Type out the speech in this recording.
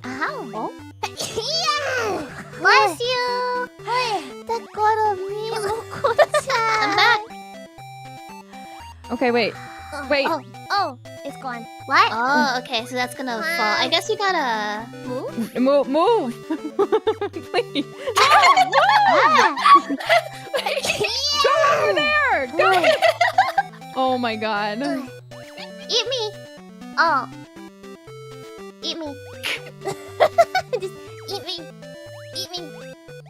Ow. Yeah! Bless you! That got on me, Moco-chan. I'm back. Okay, wait. Wait. Oh, it's gone. What? Oh, okay, so that's gonna fall. I guess you gotta move. Move. Please. Go over there. Go. Oh my god. Eat me. Oh. Eat me. Just eat me. Eat me.